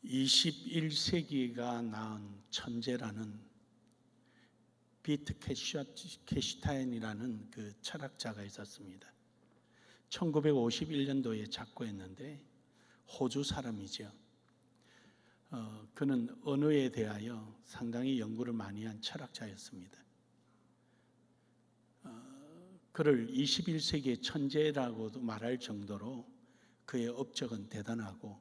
21세기가 낳은 천재라는 비트케슈타인이라는 그 철학자가 있었습니다. 1951년도에 작고했는데 호주 사람이죠. 그는 언어에 대하여 상당히 연구를 많이 한 철학자였습니다. 그를 21세기의 천재라고도 말할 정도로 그의 업적은 대단하고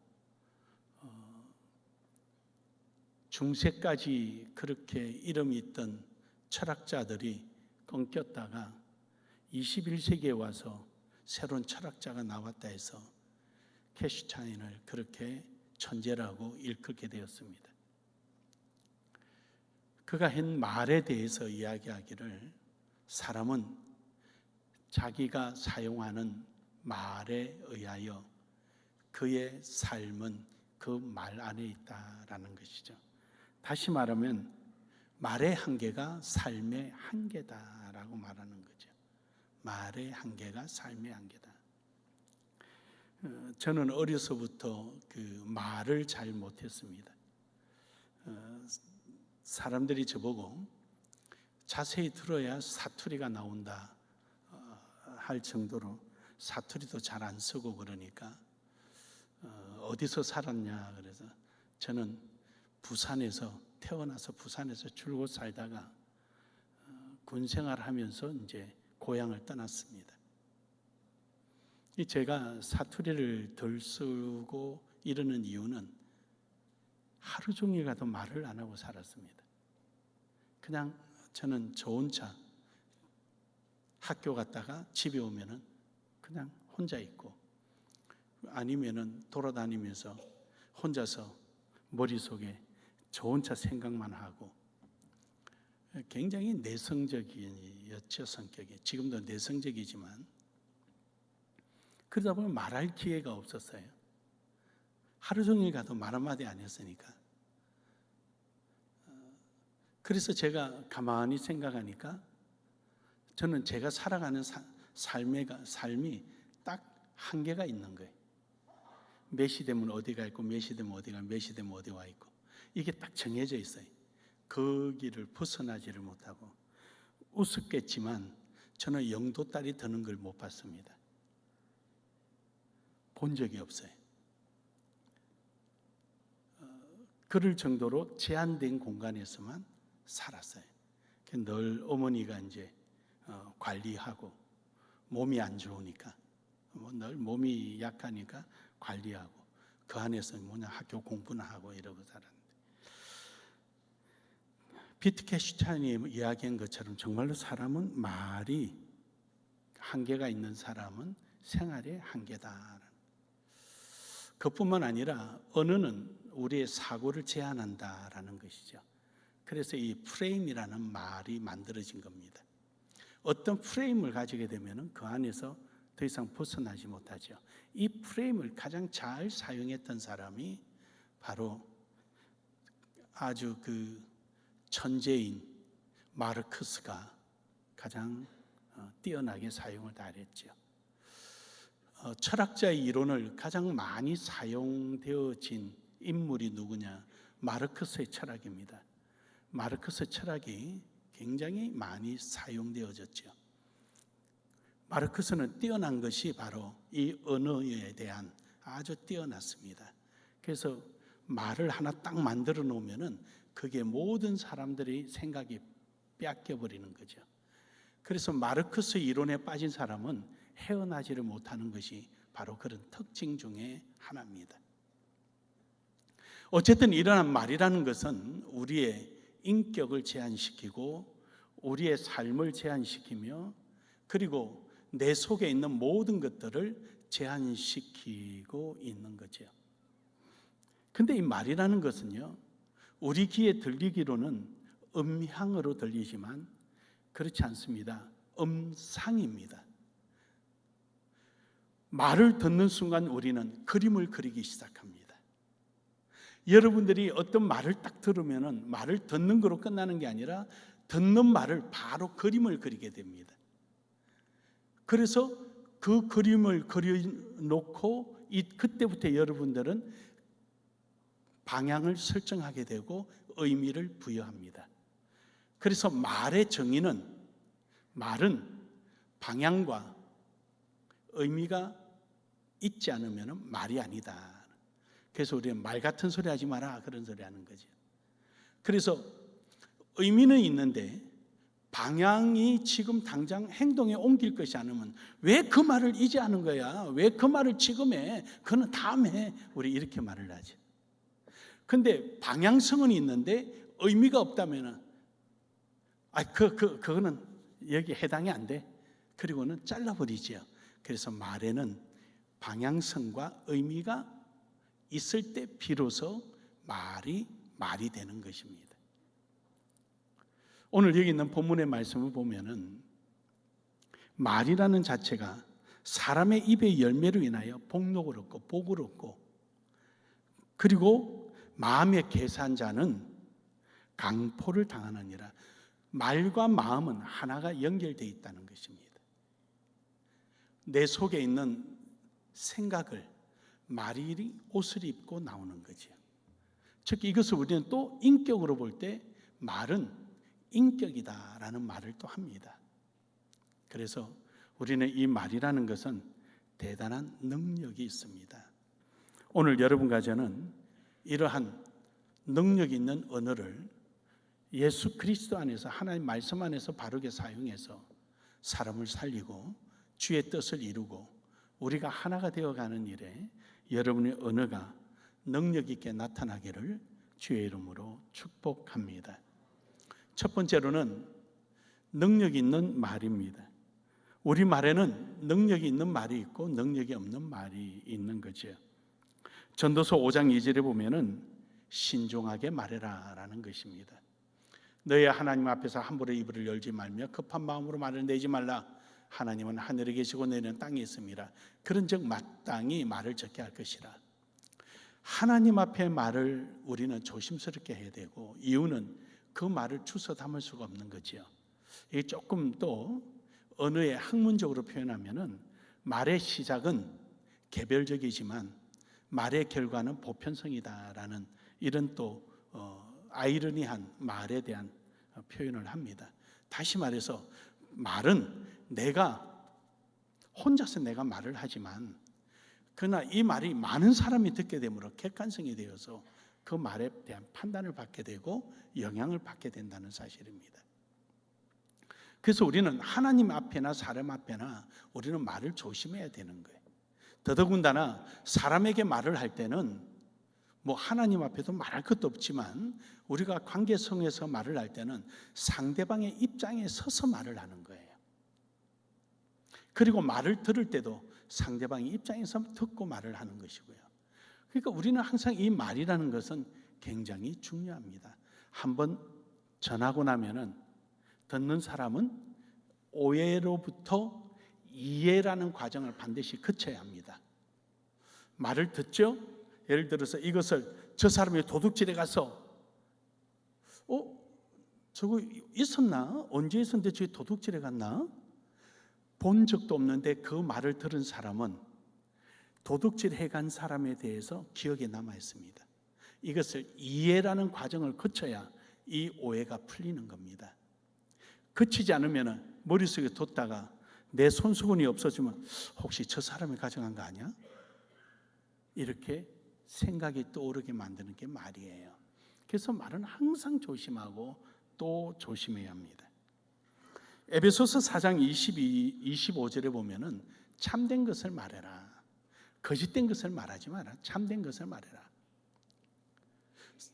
중세까지 그렇게 이름이 있던 철학자들이 끊겼다가 21세기에 와서 새로운 철학자가 나왔다 해서 캐슈타인을 그렇게 천재라고 일컫게 되었습니다. 그가 한 말에 대해서 이야기하기를 사람은 자기가 사용하는 말에 의하여 그의 삶은 그 말 안에 있다라는 것이죠. 다시 말하면 말의 한계가 삶의 한계다라고 말하는 거죠. 말의 한계가 삶의 한계다. 저는 어려서부터 그 말을 잘 못했습니다. 사람들이 저보고 자세히 들어야 사투리가 나온다 할 정도로 사투리도 잘 안 쓰고 그러니까 어디서 살았냐 그래서 저는 부산에서 태어나서 부산에서 줄곧 살다가 군 생활하면서 이제 고향을 떠났습니다. 제가 사투리를 덜 쓰고 이러는 이유는 하루 종일 가도 말을 안 하고 살았습니다. 그냥 저는 저 혼자 학교 갔다가 집에 오면은 그냥 혼자 있고 아니면은 돌아다니면서 혼자서 머릿속에 저 혼자 생각만 하고 굉장히 내성적이었죠, 성격이. 지금도 내성적이지만 그러다 보면 말할 기회가 없었어요. 하루 종일 가도 말 한마디 안 했으니까. 그래서 제가 가만히 생각하니까 저는 제가 살아가는 삶이 딱 한계가 있는 거예요. 몇 시 되면 어디 가 있고 몇 시 되면 어디 가, 몇 시 되면 어디 와 있고 이게 딱 정해져 있어요. 거기를 벗어나지를 못하고 우습겠지만 저는 영도딸이 드는 걸 못 봤습니다. 본 적이 없어요. 그럴 정도로 제한된 공간에서만 살았어요. 늘 어머니가 이제 관리하고 몸이 안 좋으니까 늘 몸이 약하니까 관리하고 그 안에서 학교 공부나 하고 이러고 살았는데 비트케슈타인이 이야기한 것처럼 정말로 사람은 말이 한계가 있는 사람은 생활의 한계다. 그뿐만 아니라 언어는 우리의 사고를 제한한다라는 것이죠. 그래서 이 프레임이라는 말이 만들어진 겁니다. 어떤 프레임을 가지게 되면 그 안에서 더 이상 벗어나지 못하죠. 이 프레임을 가장 잘 사용했던 사람이 바로 아주 그 천재인 마르크스가 가장 뛰어나게 사용을 다 했죠. 철학자의 이론을 가장 많이 사용되어진 인물이 누구냐? 마르크스의 철학입니다. 마르크스의 철학이 굉장히 많이 사용되어졌죠. 마르크스는 뛰어난 것이 바로 이 언어에 대한 아주 뛰어났습니다. 그래서 말을 하나 딱 만들어 놓으면은 그게 모든 사람들의 생각이 뺏겨버리는 거죠. 그래서 마르크스 이론에 빠진 사람은 헤어나지를 못하는 것이 바로 그런 특징 중에 하나입니다. 어쨌든 이러한 말이라는 것은 우리의 인격을 제한시키고 우리의 삶을 제한시키며 그리고 내 속에 있는 모든 것들을 제한시키고 있는 거죠. 근데 이 말이라는 것은요, 우리 귀에 들리기로는 음향으로 들리지만 그렇지 않습니다. 음상입니다. 말을 듣는 순간 우리는 그림을 그리기 시작합니다. 여러분들이 어떤 말을 딱 들으면 말을 듣는 거로 끝나는 게 아니라 듣는 말을 바로 그림을 그리게 됩니다. 그래서 그 그림을 그려놓고 그때부터 여러분들은 방향을 설정하게 되고 의미를 부여합니다. 그래서 말의 정의는, 말은 방향과 의미가 있지 않으면 말이 아니다. 그래서 우리는 말 같은 소리 하지 마라, 그런 소리 하는 거죠. 그래서 의미는 있는데 방향이 지금 당장 행동에 옮길 것이 않으면 왜 그 말을 이제 하는 거야? 왜 그 말을 지금 해? 그는 다음에 우리 이렇게 말을 하죠. 근데 방향성은 있는데 의미가 없다면은 그거는 여기 해당이 안 돼. 그리고는 잘라버리지요. 그래서 말에는 방향성과 의미가 있을 때 비로소 말이 되는 것입니다. 오늘 여기 있는 본문의 말씀을 보면은 말이라는 자체가 사람의 입의 열매로 인하여 복록을 얻고 복을 얻고, 그리고 마음의 계산자는 강포를 당하느니라. 말과 마음은 하나가 연결되어 있다는 것입니다. 내 속에 있는 생각을 말이 옷을 입고 나오는 거죠. 즉 이것을 우리는 또 인격으로 볼 때 말은 인격이다라는 말을 또 합니다. 그래서 우리는 이 말이라는 것은 대단한 능력이 있습니다. 오늘 여러분과 저는 이러한 능력 있는 언어를 예수 그리스도 안에서, 하나님 말씀 안에서 바르게 사용해서 사람을 살리고 주의 뜻을 이루고 우리가 하나가 되어가는 일에 여러분의 언어가 능력 있게 나타나기를 주의 이름으로 축복합니다. 첫 번째로는 능력 있는 말입니다. 우리 말에는 능력이 있는 말이 있고 능력이 없는 말이 있는 거죠. 전도서 5장 2절에 보면은 신중하게 말해라 라는 것입니다. 너희 하나님 앞에서 함부로 입을 열지 말며 급한 마음으로 말을 내지 말라. 하나님은 하늘에 계시고 너희는 땅에 있음이라. 그런즉 마땅히 말을 적게 할 것이라. 하나님 앞에 말을 우리는 조심스럽게 해야 되고, 이유는 그 말을 주워 담을 수가 없는 거죠. 이게 조금 또 언어의 학문적으로 표현하면은 말의 시작은 개별적이지만 말의 결과는 보편성이다라는 이런 또 아이러니한 말에 대한 표현을 합니다. 다시 말해서 말은 혼자서 내가 말을 하지만 그러나 이 말이 많은 사람이 듣게 되므로 객관성이 되어서 그 말에 대한 판단을 받게 되고 영향을 받게 된다는 사실입니다. 그래서 우리는 하나님 앞에나 사람 앞에나 우리는 말을 조심해야 되는 거예요. 더더군다나 사람에게 말을 할 때는 하나님 앞에도 말할 것도 없지만 우리가 관계성에서 말을 할 때는 상대방의 입장에 서서 말을 하는 거예요. 그리고 말을 들을 때도 상대방의 입장에서 듣고 말을 하는 것이고요. 그러니까 우리는 항상 이 말이라는 것은 굉장히 중요합니다. 한번 전하고 나면은 듣는 사람은 오해로부터 이해라는 과정을 반드시 거쳐야 합니다. 말을 듣죠? 예를 들어서 이것을 저 사람이 도둑질에 가서 저거 있었나? 언제 있었는데 저기 도둑질에 갔나? 본 적도 없는데 그 말을 들은 사람은 도둑질 해간 사람에 대해서 기억에 남아 있습니다. 이것을 이해라는 과정을 거쳐야 이 오해가 풀리는 겁니다. 거치지 않으면 머릿속에 뒀다가 내 손수건이 없어지면 혹시 저 사람이 가져간 거 아니야? 이렇게 생각이 떠오르게 만드는 게 말이에요. 그래서 말은 항상 조심하고 또 조심해야 합니다. 에베소서 4장 25절에 보면은 참된 것을 말해라. 거짓된 것을 말하지 마라. 참된 것을 말해라.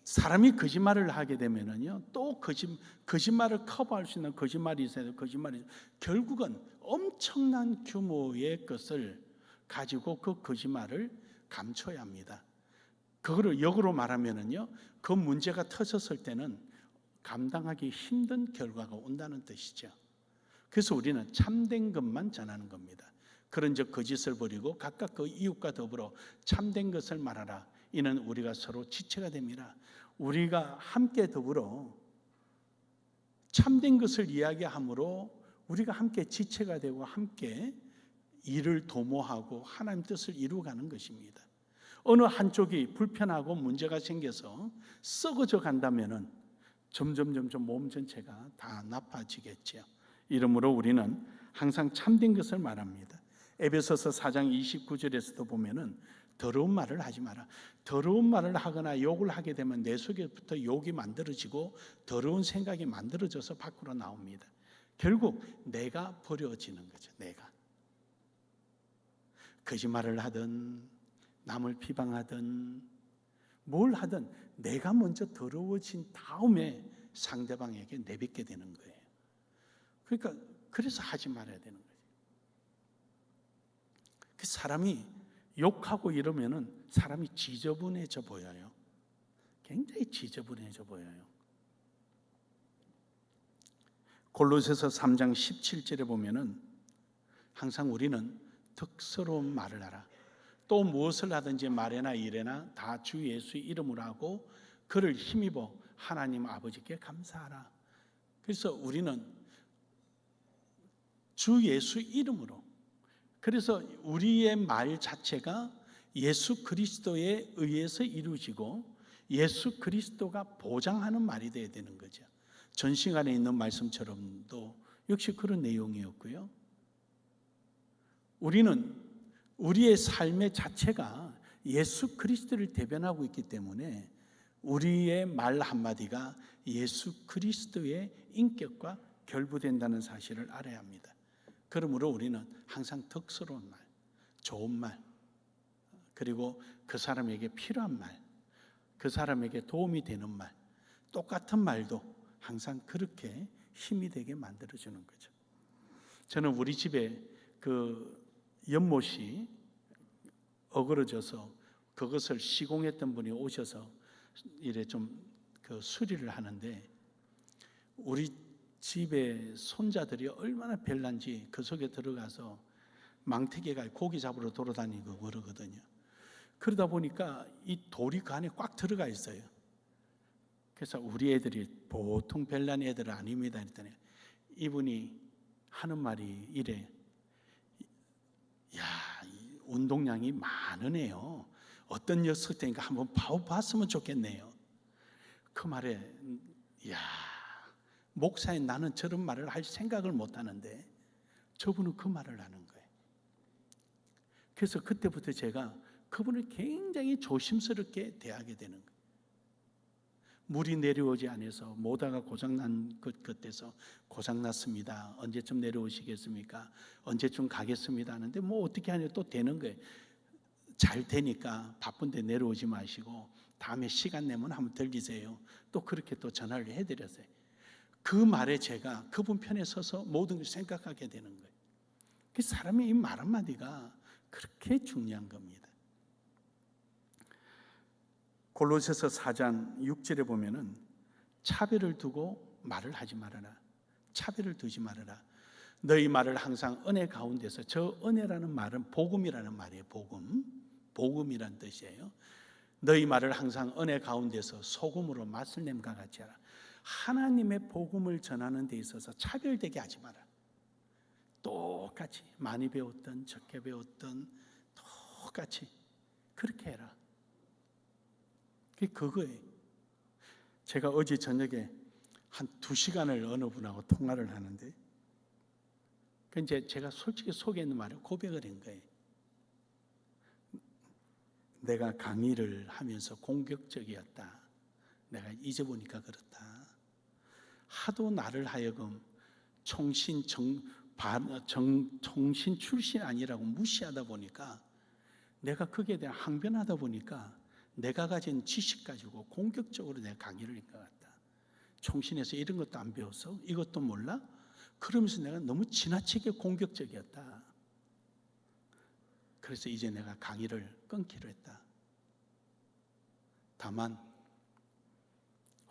사람이 거짓말을 하게 되면은요, 또 거짓말을 커버할 수 있는 거짓말이 있어요. 결국은 엄청난 규모의 것을 가지고 그 거짓말을 감춰야 합니다. 그거를 역으로 말하면은요, 그 문제가 터졌을 때는 감당하기 힘든 결과가 온다는 뜻이죠. 그래서 우리는 참된 것만 전하는 겁니다. 그런즉 거짓을 버리고 각각 그 이웃과 더불어 참된 것을 말하라. 이는 우리가 서로 지체가 됩니다. 우리가 함께 더불어 참된 것을 이야기함으로 우리가 함께 지체가 되고 함께 일을 도모하고 하나님 뜻을 이루어가는 것입니다. 어느 한쪽이 불편하고 문제가 생겨서 썩어져 간다면은 점점 몸 전체가 다 나빠지겠지요. 이러므로 우리는 항상 참된 것을 말합니다. 에베소서 4장 29절에서도 보면은 더러운 말을 하지 마라. 더러운 말을 하거나 욕을 하게 되면 내 속에부터 욕이 만들어지고 더러운 생각이 만들어져서 밖으로 나옵니다. 결국 내가 버려지는 거죠. 내가 거짓말을 하든 남을 비방하든 뭘 하든 내가 먼저 더러워진 다음에 상대방에게 내뱉게 되는 거예요. 그러니까 그래서 하지 말아야 되는 거예요. 그 사람이 욕하고 이러면은 사람이 지저분해져 보여요. 굉장히 지저분해져 보여요. 골로새서 3장 17절에 보면은 항상 우리는 덕스러운 말을 하라. 또 무엇을 하든지 말에나 일에나 다 주 예수의 이름으로 하고 그를 힘입어 하나님 아버지께 감사하라. 그래서 우리는 주 예수 이름으로, 그래서 우리의 말 자체가 예수 그리스도에 의해서 이루어지고 예수 그리스도가 보장하는 말이 되어야 되는 거죠. 전 시간에 있는 말씀처럼도 역시 그런 내용이었고요. 우리는 우리의 삶의 자체가 예수 그리스도를 대변하고 있기 때문에 우리의 말 한마디가 예수 그리스도의 인격과 결부된다는 사실을 알아야 합니다. 그러므로 우리는 항상 덕스러운 말, 좋은 말, 그리고 그 사람에게 필요한 말, 그 사람에게 도움이 되는 말, 똑같은 말도 항상 그렇게 힘이 되게 만들어주는 거죠. 저는 우리 집에 그 연못이 어그러져서 그것을 시공했던 분이 오셔서 이래 좀 그 수리를 하는데, 우리 집에 손자들이 얼마나 별난지 그 속에 들어가서 망태기가 고기 잡으러 돌아다니고 그러거든요. 그러다 보니까 이 돌이 그 안에 꽉 들어가 있어요. 그래서 우리 애들이 보통 별난 애들은 아닙니다 했더니 이분이 하는 말이 이래: 야, 운동량이 많으네요. 어떤 녀석 되니까 한번 봤으면 좋겠네요. 그 말에, 야, 목사인 나는 저런 말을 할 생각을 못 하는데 저분은 그 말을 하는 거예요. 그래서 그때부터 제가 그분을 굉장히 조심스럽게 대하게 되는 거예요. 물이 내려오지 않아서 모다가 고장난 것 같아서 고장났습니다. 언제쯤 내려오시겠습니까? 언제쯤 가겠습니다 하는데 뭐 어떻게 하냐 또 되는 거예요. 잘 되니까 바쁜데 내려오지 마시고 다음에 시간 내면 한번 들리세요. 또 그렇게 또 전화를 해드렸어요. 그 말에 제가 그분 편에 서서 모든 걸 생각하게 되는 거예요. 그 사람의 이 말 한마디가 그렇게 중요한 겁니다. 골로새서 4장 6절에 보면은 차별을 두고 말을 하지 말아라. 차별을 두지 말아라. 너희 말을 항상 은혜 가운데서, 저 은혜라는 말은 복음이라는 말이에요. 복음이란 뜻이에요. 너희 말을 항상 은혜 가운데서 소금으로 맛을 냄과 같이 하라. 하나님의 복음을 전하는 데 있어서 차별되게 하지 마라. 똑같이 많이 배웠던 적게 배웠던 똑같이 그렇게 해라. 그거예요. 제가 어제 저녁에 한 2시간을 어느 분하고 통화를 하는데, 이제 제가 솔직히 속에 있는 말을 고백을 한 거예요. 내가 강의를 하면서 공격적이었다. 내가 이제 보니까 그렇다. 하도 나를 하여금 총신 출신 아니라고 무시하다 보니까, 내가 거기에 대한 항변하다 보니까 내가 가진 지식 가지고 공격적으로 내가 강의를 한 것 같다. 총신에서 이런 것도 안 배웠어? 이것도 몰라? 그러면서 내가 너무 지나치게 공격적이었다. 그래서 이제 내가 강의를 끊기로 했다. 다만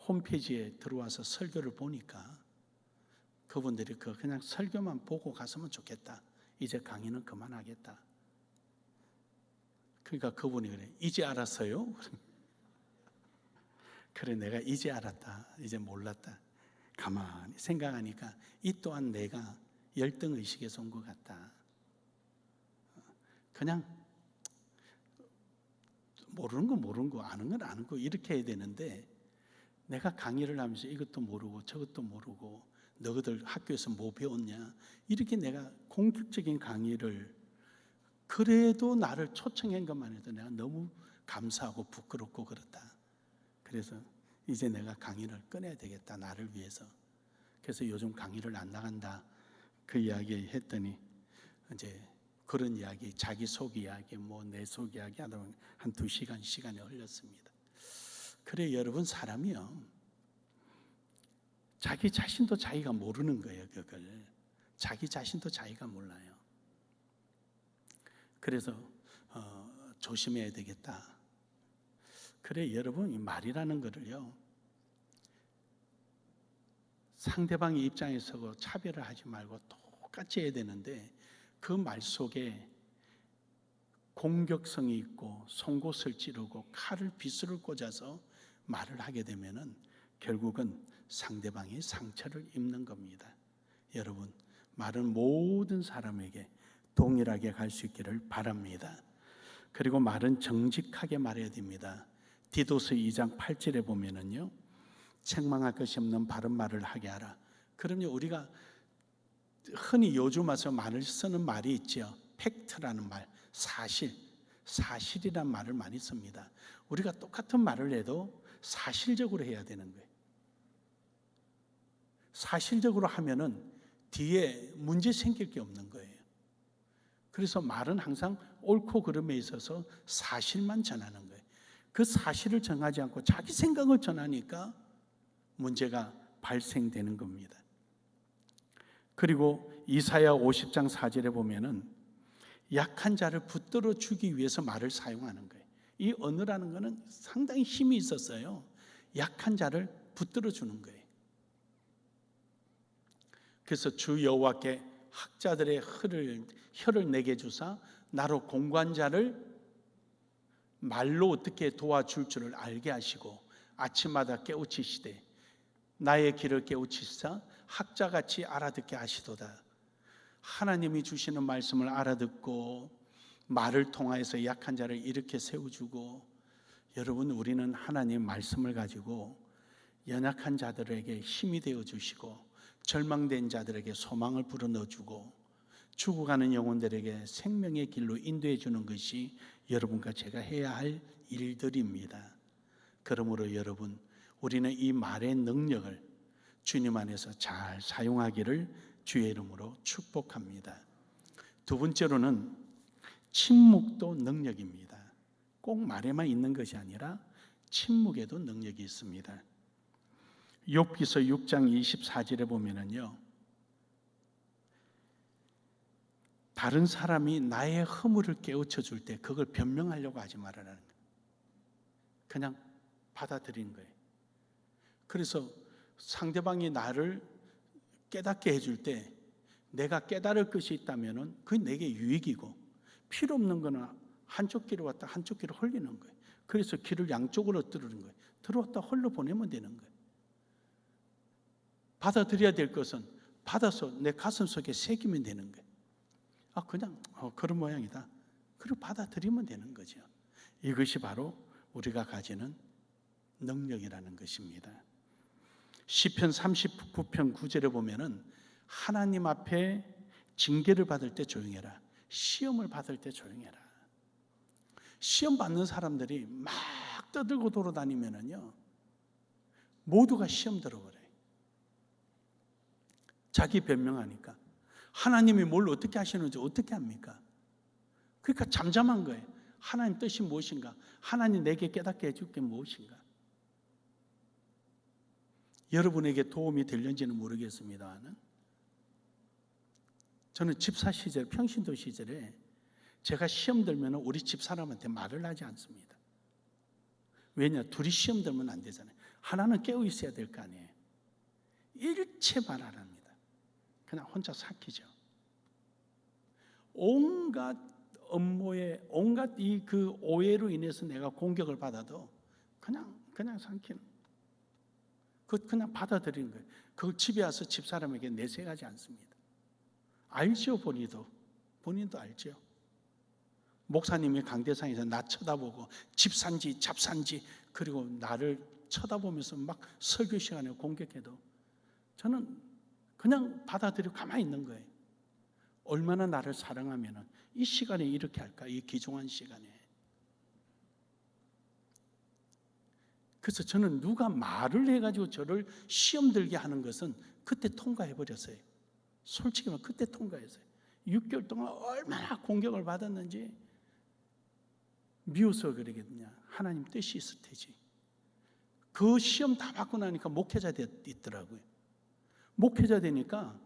홈페이지에 들어와서 설교를 보니까 그분들이 그냥 설교만 보고 갔으면 좋겠다. 이제 강의는 그만하겠다. 그러니까 그분이 그래, 이제 알았어요? 그래, 내가 이제 알았다. 이제 몰랐다. 가만히 생각하니까 이 또한 내가 열등의식에서 온 것 같다. 그냥 모르는 거 모르는 거, 아는 건 아는 거 이렇게 해야 되는데, 내가 강의를 하면서 이것도 모르고 저것도 모르고 너희들 학교에서 뭐 배웠냐 이렇게 내가 공격적인 강의를, 그래도 나를 초청한 것만 해도 내가 너무 감사하고 부끄럽고 그렇다. 그래서 이제 내가 강의를 끊어야 되겠다, 나를 위해서. 그래서 요즘 강의를 안 나간다, 그 이야기 했더니 이제 그런 이야기, 자기 속 이야기, 뭐 내 속 이야기 하다 보면 한 2시간 시간이 흘렸습니다. 그래 여러분, 사람이요, 자기 자신도 자기가 모르는 거예요. 그걸 자기 자신도 자기가 몰라요. 그래서 조심해야 되겠다. 그래 여러분, 이 말이라는 거를요, 상대방의 입장에 서고 차별을 하지 말고 똑같이 해야 되는데, 그 말 속에 공격성이 있고 송곳을 찌르고 칼을 빗으로 꽂아서 말을 하게 되면은 결국은 상대방이 상처를 입는 겁니다. 여러분, 말은 모든 사람에게 동일하게 갈 수 있기를 바랍니다. 그리고 말은 정직하게 말해야 됩니다. 디도서 2장 8절에 보면은요, 책망할 것이 없는 바른 말을 하게 하라. 그럼요, 우리가 흔히 요즘 와서 말을 쓰는 말이 있죠. 팩트라는 말, 사실이란 말을 많이 씁니다. 우리가 똑같은 말을 해도 사실적으로 해야 되는 거예요. 사실적으로 하면은 뒤에 문제 생길 게 없는 거예요. 그래서 말은 항상 옳고 그름에 있어서 사실만 전하는 거예요. 그 사실을 정하지 않고 자기 생각을 전하니까 문제가 발생되는 겁니다. 그리고 이사야 50장 4절에 보면은 약한 자를 붙들어 주기 위해서 말을 사용하는 거예요. 이 언어라는 것은 상당히 힘이 있었어요. 약한 자를 붙들어 주는 거예요. 그래서 주 여호와께 학자들의 혀를 내게 주사 나로 공관자를 말로 어떻게 도와줄 줄을 알게 하시고 아침마다 깨우치시되 나의 길을 깨우치사 학자같이 알아듣게 하시도다. 하나님이 주시는 말씀을 알아듣고 말을 통하여서 약한 자를 일으켜 세워주고, 여러분, 우리는 하나님 말씀을 가지고 연약한 자들에게 힘이 되어주시고 절망된 자들에게 소망을 불어넣어주고 죽어가는 영혼들에게 생명의 길로 인도해 주는 것이 여러분과 제가 해야 할 일들입니다. 그러므로 여러분, 우리는 이 말의 능력을 주님 안에서 잘 사용하기를 주의 이름으로 축복합니다. 두 번째로는 침묵도 능력입니다. 꼭 말에만 있는 것이 아니라 침묵에도 능력이 있습니다. 욥기서 6장 24절에 보면은요, 다른 사람이 나의 허물을 깨우쳐 줄 때 그걸 변명하려고 하지 말라는 거예요. 그냥 받아들이는 거예요. 그래서 상대방이 나를 깨닫게 해줄 때 내가 깨달을 것이 있다면 그게 내게 유익이고, 필요 없는 거는 한쪽 길을 왔다 한쪽 길을 흘리는 거예요. 그래서 길을 양쪽으로 뚫는 거예요. 들어왔다 홀로 보내면 되는 거예요. 받아들여야 될 것은 받아서 내 가슴 속에 새기면 되는 거예요. 그냥 그런 모양이다. 그리고 받아들이면 되는 거죠. 이것이 바로 우리가 가지는 능력이라는 것입니다. 시편 39편 9절에 보면은 하나님 앞에 징계를 받을 때 조용해라. 시험을 받을 때 조용해라. 시험 받는 사람들이 막 떠들고 돌아다니면은요, 모두가 시험 들어버려요. 자기 변명하니까. 하나님이 뭘 어떻게 하시는지 어떻게 합니까? 그러니까 잠잠한 거예요. 하나님 뜻이 무엇인가? 하나님 내게 깨닫게 해줄 게 무엇인가? 여러분에게 도움이 될는지는 모르겠습니다만, 저는 집사 시절, 평신도 시절에 제가 시험 들면 우리 집사람한테 말을 하지 않습니다. 왜냐? 둘이 시험 들면 안 되잖아요. 하나는 깨어 있어야 될 거 아니에요. 일체 말 안 합니다. 그냥 혼자 삭히죠. 온갖 업무에, 온갖 그 오해로 인해서 내가 공격을 받아도 그냥 삼키는, 그냥 받아들이는 거예요. 그걸 집에 와서 집사람에게 내색하지 않습니다. 알죠, 본인도 알죠. 목사님이 강대상에서 나 쳐다보고 집산지 잡산지 그리고 나를 쳐다보면서 막 설교 시간에 공격해도 저는 그냥 받아들이고 가만히 있는 거예요. 얼마나 나를 사랑하면 이 시간에 이렇게 할까? 이 귀중한 시간에. 그래서 저는 누가 말을 해가지고 저를 시험 들게 하는 것은 그때 통과해버렸어요. 솔직히 말하면 그때 통과했어요. 6개월 동안 얼마나 공격을 받았는지 미워서 그러겠냐. 하나님 뜻이 있을 테지. 그 시험 다 받고 나니까 목회자 됐더라고요. 목회자 되니까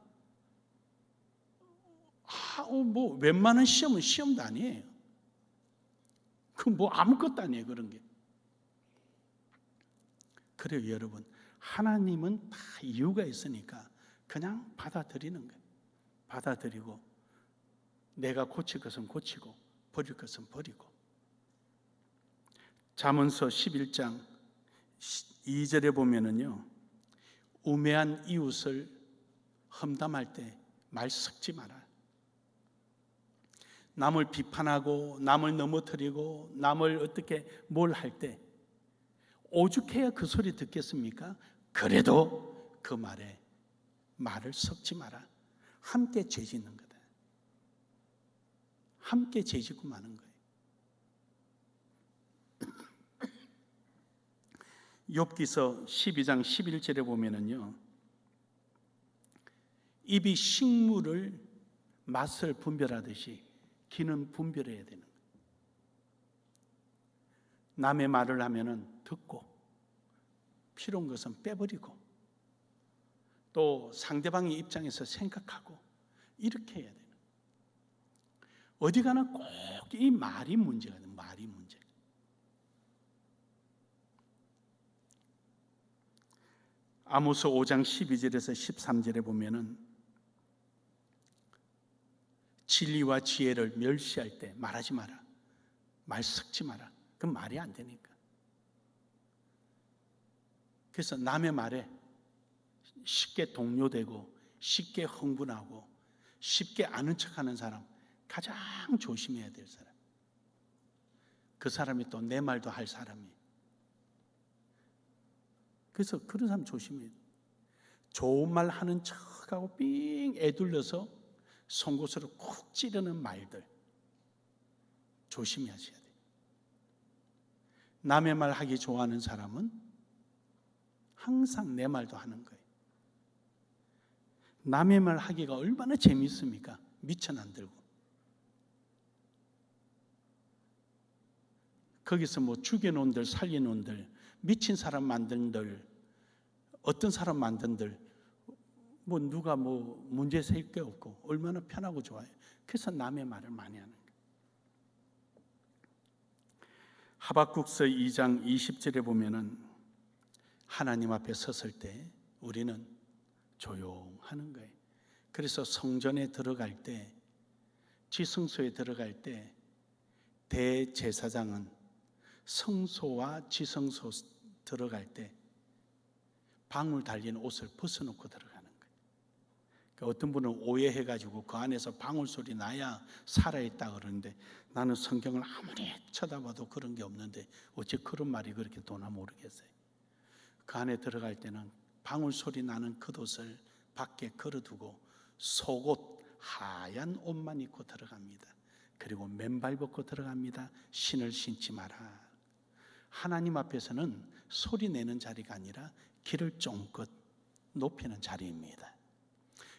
뭐 웬만한 시험은 시험도 아니에요. 그 뭐 아무것도 아니에요. 그런 게. 그래요, 여러분. 하나님은 다 이유가 있으니까 그냥 받아들이는 거예요. 받아들이고 내가 고칠 것은 고치고 버릴 것은 버리고. 잠언서 11장 2절에 보면은요, 우매한 이웃을 험담할 때 말 섞지 마라. 남을 비판하고 남을 넘어뜨리고 남을 어떻게 뭘 할 때 오죽해야 그 소리 듣겠습니까? 그래도 그 말에 말을 섞지 마라. 함께 죄 짓는 거다. 함께 죄 짓고 마는 거예요. 욥기서 12장 11절에 보면은요, 입이 식물을 맛을 분별하듯이 귀는 분별해야 되는 거예요. 남의 말을 하면은 듣고 필요한 것은 빼버리고 또 상대방의 입장에서 생각하고 이렇게 해야 되는 거예요. 어디 가나 꼭 이 말이 문제가 돼요. 말이 문제. 아모스 5장 12절에서 13절에 보면은 진리와 지혜를 멸시할 때 말하지 마라. 말 섞지 마라. 그건 말이 안 되니까. 그래서 남의 말에 쉽게 동요되고 쉽게 흥분하고 쉽게 아는 척하는 사람, 가장 조심해야 될 사람. 그 사람이 또 내 말도 할 사람이. 그래서 그런 사람 조심해야 돼. 좋은 말 하는 척하고 삥 애둘러서 송곳으로 콕 찌르는 말들 조심하셔야 돼요. 남의 말 하기 좋아하는 사람은 항상 내 말도 하는 거예요. 남의 말 하기가 얼마나 재밌습니까? 미천 안 들고. 거기서 뭐 죽여놓은들 살려놓은들 미친 사람 만든들 어떤 사람 만든들 뭐 누가 뭐 문제 생길 게 없고 얼마나 편하고 좋아요. 그래서 남의 말을 많이 하는 거예요. 하박국서 2장 20절에 보면은 하나님 앞에 섰을 때 우리는 조용하는 거예요. 그래서 성전에 들어갈 때, 지성소에 들어갈 때 대제사장은 성소와 지성소 들어갈 때 방울 달린 옷을 벗어놓고 들어가는 거예요. 그러니까 어떤 분은 오해해가지고 그 안에서 방울 소리 나야 살아있다 그러는데 나는 성경을 아무리 쳐다봐도 그런 게 없는데 어째 그런 말이 그렇게 도나 모르겠어요. 그 안에 들어갈 때는 방울 소리 나는 겉옷을 밖에 걸어두고 속옷 하얀 옷만 입고 들어갑니다. 그리고 맨발 벗고 들어갑니다. 신을 신지 마라. 하나님 앞에서는 소리 내는 자리가 아니라 귀를 쫑긋 높이는 자리입니다.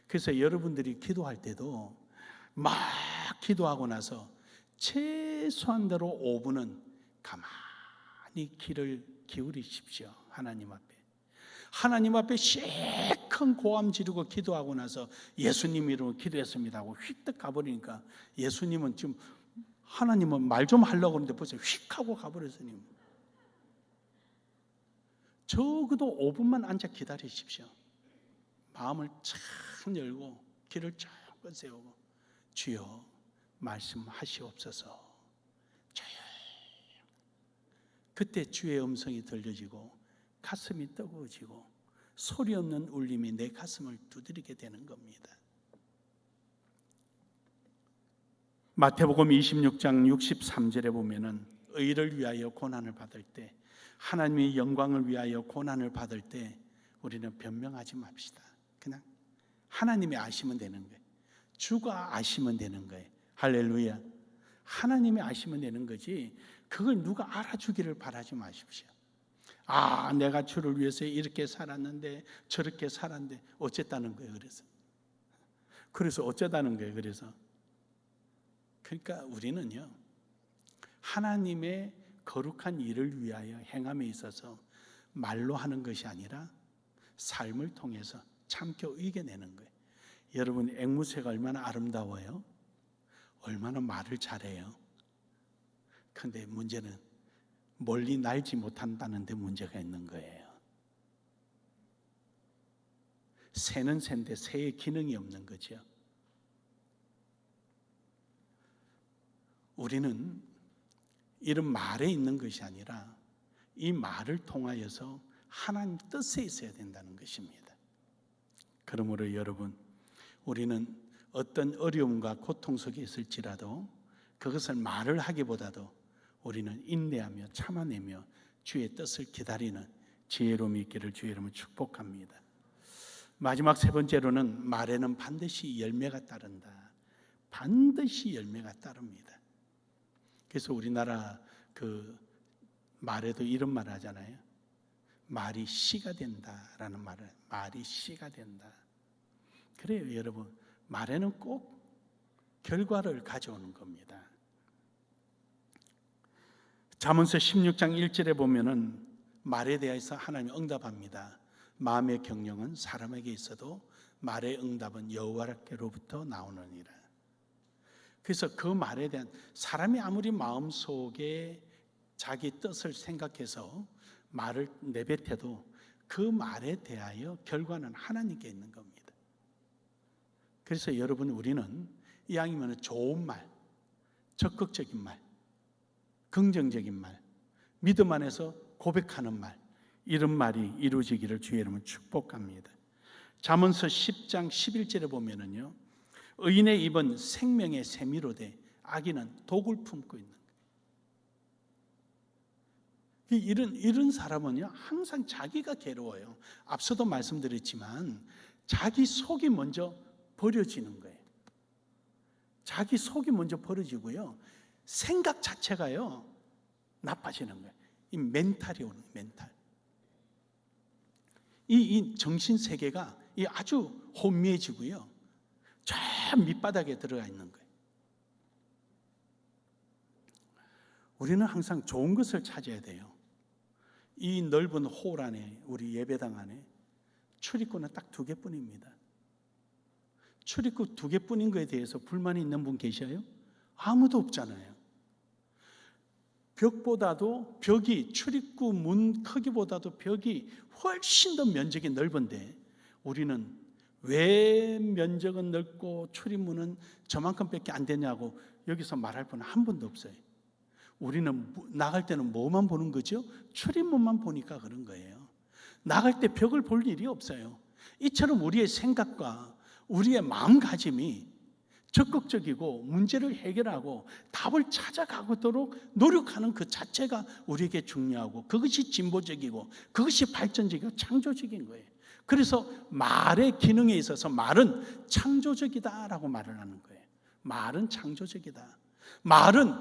그래서 여러분들이 기도할 때도 막 기도하고 나서 최소한대로 5분은 가만히 귀를 기울이십시오. 하나님 앞에. 하나님 앞에 시큰 고함 지르고 기도하고 나서 예수님 이름으로 기도했습니다 하고 휙 가버리니까 예수님은 지금 하나님은 말 좀 하려고 그러는데 벌써 휙 하고 가버렸으니 적어도 5분만 앉아 기다리십시오. 마음을 착 열고 귀를 쫙 세우고 주여 말씀하시옵소서. 그때 주의 음성이 들려지고 가슴이 뜨거워지고 소리 없는 울림이 내 가슴을 두드리게 되는 겁니다. 마태복음 26장 63절에 보면은 의를 위하여 고난을 받을 때, 하나님의 영광을 위하여 고난을 받을 때 우리는 변명하지 맙시다. 그냥 하나님이 아시면 되는 거예요. 주가 아시면 되는 거예요. 할렐루야. 하나님이 아시면 되는 거지 그걸 누가 알아주기를 바라지 마십시오. 아, 내가 주를 위해서 이렇게 살았는데 저렇게 살았는데 어쨌다는 거예요. 그래서 어쩌다는 거예요. 그러니까 우리는요, 하나님의 거룩한 일을 위하여 행함에 있어서 말로 하는 것이 아니라 삶을 통해서 참고 이겨내는 거예요. 여러분, 앵무새가 얼마나 아름다워요? 얼마나 말을 잘해요? 그런데 문제는 멀리 날지 못한다는 데 문제가 있는 거예요. 새는 새인데 새의 기능이 없는 거죠. 우리는 이런 말에 있는 것이 아니라 이 말을 통하여서 하나님 뜻에 있어야 된다는 것입니다. 그러므로 여러분, 우리는 어떤 어려움과 고통 속에 있을지라도 그것을 말을 하기보다도 우리는 인내하며 참아내며 주의 뜻을 기다리는 지혜로움이 있기를 주의 이름으로 축복합니다. 마지막 세 번째로는 말에는 반드시 열매가 따른다. 반드시 열매가 따릅니다. 그래서 우리나라 그 말에도 이런 말 하잖아요. 말이 씨가 된다라는 말을, 말이 씨가 된다. 그래요, 여러분. 말에는 꼭 결과를 가져오는 겁니다. 잠언서 16장 1절에 보면은 말에 대해서 하나님이 응답합니다. 마음의 경영은 사람에게 있어도 말의 응답은 여호와께로부터 나오느니라. 그래서 그 말에 대한, 사람이 아무리 마음속에 자기 뜻을 생각해서 말을 내뱉어도 그 말에 대하여 결과는 하나님께 있는 겁니다. 그래서 여러분, 우리는 이왕이면 좋은 말, 적극적인 말, 긍정적인 말, 믿음 안에서 고백하는 말, 이런 말이 이루어지기를 주의 이름으로 축복합니다. 잠언서 10장 11절에 보면은요, 의인의 입은 생명의 세미로되 악인은 독을 품고 있는 거예요. 이런 사람은요, 항상 자기가 괴로워요. 앞서도 말씀드렸지만 자기 속이 먼저 버려지는 거예요. 자기 속이 먼저 버려지고요, 생각 자체가요 나빠지는 거예요. 이 멘탈이 오는 거예요. 멘탈. 이 정신 세계가 아주 혼미해지고요, 저 밑바닥에 들어가 있는 거예요. 우리는 항상 좋은 것을 찾아야 돼요. 이 넓은 홀 안에, 우리 예배당 안에 출입구는 딱 2개뿐입니다. 출입구 2개뿐인 거에 대해서 불만이 있는 분 계셔요? 아무도 없잖아요. 벽이 출입구 문 크기보다도 벽이 훨씬 더 면적이 넓은데 우리는 왜 면적은 넓고 출입문은 저만큼밖에 안 되냐고 여기서 말할 분은 한 분도 없어요. 우리는 나갈 때는 뭐만 보는 거죠? 출입문만 보니까 그런 거예요. 나갈 때 벽을 볼 일이 없어요. 이처럼 우리의 생각과 우리의 마음가짐이 적극적이고 문제를 해결하고 답을 찾아가도록 노력하는 그 자체가 우리에게 중요하고, 그것이 진보적이고 그것이 발전적이고 창조적인 거예요. 그래서 말의 기능에 있어서 말은 창조적이다라고 말을 하는 거예요. 말은 창조적이다. 말은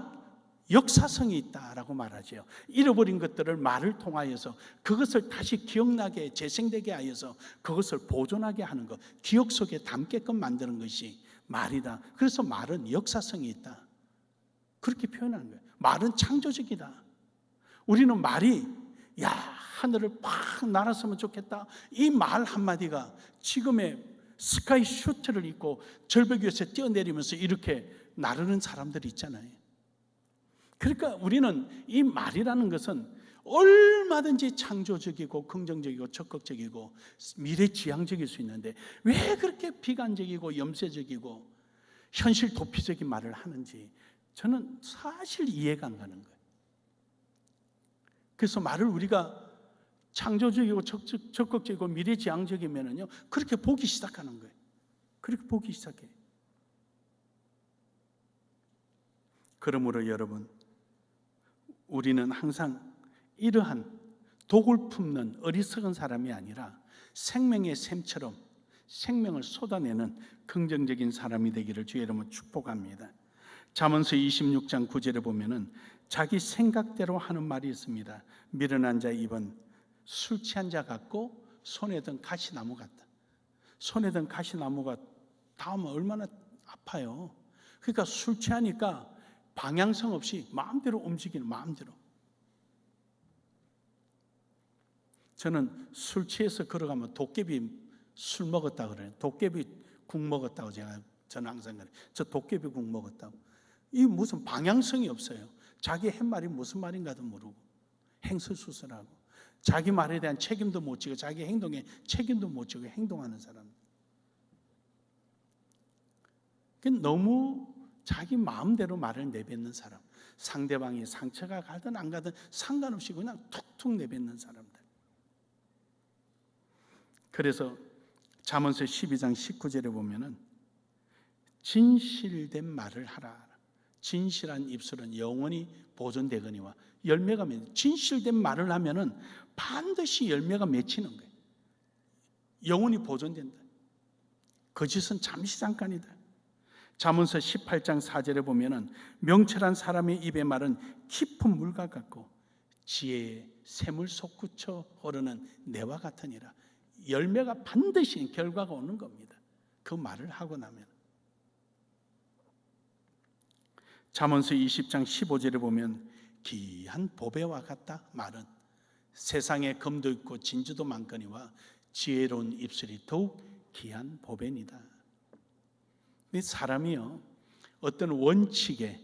역사성이 있다라고 말하죠. 잃어버린 것들을 말을 통하여서 그것을 다시 기억나게, 재생되게 하여서 그것을 보존하게 하는 것, 기억 속에 담게끔 만드는 것이 말이다. 그래서 말은 역사성이 있다, 그렇게 표현하는 거예요. 말은 창조적이다. 우리는 말이 하늘을 팍 날았으면 좋겠다, 이 말 한마디가 지금의 스카이 슈트를 입고 절벽 위에서 뛰어내리면서 이렇게 나르는 사람들이 있잖아요. 그러니까 우리는 이 말이라는 것은 얼마든지 창조적이고 긍정적이고 적극적이고 미래지향적일 수 있는데 왜 그렇게 비관적이고 염세적이고 현실 도피적인 말을 하는지 저는 사실 이해가 안 가는 거예요. 그래서 말을 우리가 창조적이고 적극적이고 미래지향적이면요, 그렇게 보기 시작하는 거예요. 그렇게 보기 시작해요. 그러므로 여러분, 우리는 항상 이러한 독을 품는 어리석은 사람이 아니라 생명의 샘처럼 생명을 쏟아내는 긍정적인 사람이 되기를 주의 이름으로 축복합니다. 잠언서 26장 9절에 보면은 자기 생각대로 하는 말이 있습니다. 미련한 자의 입은 술 취한 자 같고 손에 든 가시나무 같다. 손에 든 가시나무가 닿으면 얼마나 아파요. 그러니까 술 취하니까 방향성 없이 마음대로 움직이는, 마음대로. 저는 술 취해서 걸어가면 도깨비 술 먹었다 그래요. 도깨비 국 먹었다고 저는 항상 그래요. 저 도깨비 국 먹었다고. 이 무슨 방향성이 없어요. 자기 한 말이 무슨 말인가도 모르고 행설수설하고 자기 말에 대한 책임도 못 지고 자기 행동에 책임도 못 지고 행동하는 사람. 너무 자기 마음대로 말을 내뱉는 사람. 상대방이 상처가 가든 안 가든 상관없이 그냥 툭툭 내뱉는 사람들. 그래서 잠언서 12장 19절에 보면은 진실된 말을 하라. 진실한 입술은 영원히 보존되거니와 열매가 맺는. 진실된 말을 하면은 반드시 열매가 맺히는 거예요. 영원히 보존된다. 거짓은 잠시 잠깐이다. 잠언서 18장 4절에 보면은 명철한 사람의 입의 말은 깊은 물과 같고 지혜의 샘을 솟구쳐 흐르는 내와 같으니라. 열매가 반드시 결과가 오는 겁니다. 그 말을 하고 나면. 잠언서 20장 15절에 보면 귀한 보배와 같다. 말은 세상에 금도 있고 진주도 많거니와 지혜로운 입술이 더욱 귀한 보배니다. 사람이요, 어떤 원칙에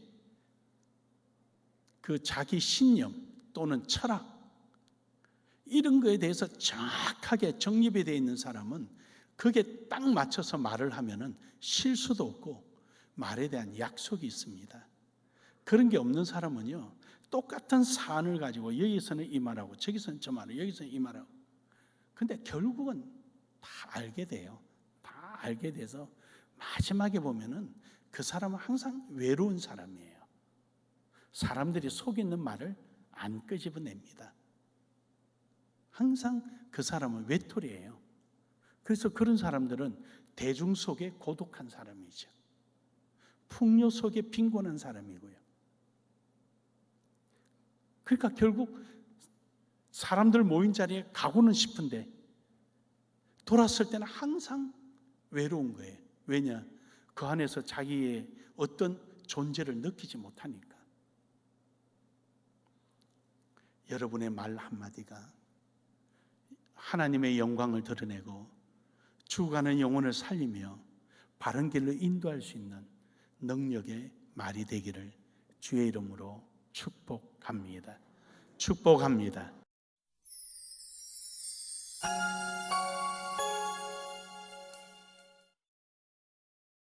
그 자기 신념 또는 철학 이런 거에 대해서 정확하게 정립이 되어 있는 사람은 그게 딱 맞춰서 말을 하면은 실수도 없고 말에 대한 약속이 있습니다. 그런 게 없는 사람은요, 똑같은 사안을 가지고 여기서는 이 말하고 저기서는 저 말하고 여기서는 이 말하고, 근데 결국은 다 알게 돼요. 다 알게 돼서 마지막에 보면은 그 사람은 항상 외로운 사람이에요. 사람들이 속이는 말을 안 끄집어냅니다. 항상 그 사람은 외톨이에요. 그래서 그런 사람들은 대중 속에 고독한 사람이죠. 풍요 속에 빈곤한 사람이고요. 그러니까 결국 사람들 모인 자리에 가고는 싶은데 돌았을 때는 항상 외로운 거예요. 왜냐? 그 안에서 자기의 어떤 존재를 느끼지 못하니까. 여러분의 말 한마디가 하나님의 영광을 드러내고 죽어가는 영혼을 살리며 바른 길로 인도할 수 있는 능력의 말이 되기를 주의 이름으로 축복합니다. 축복합니다.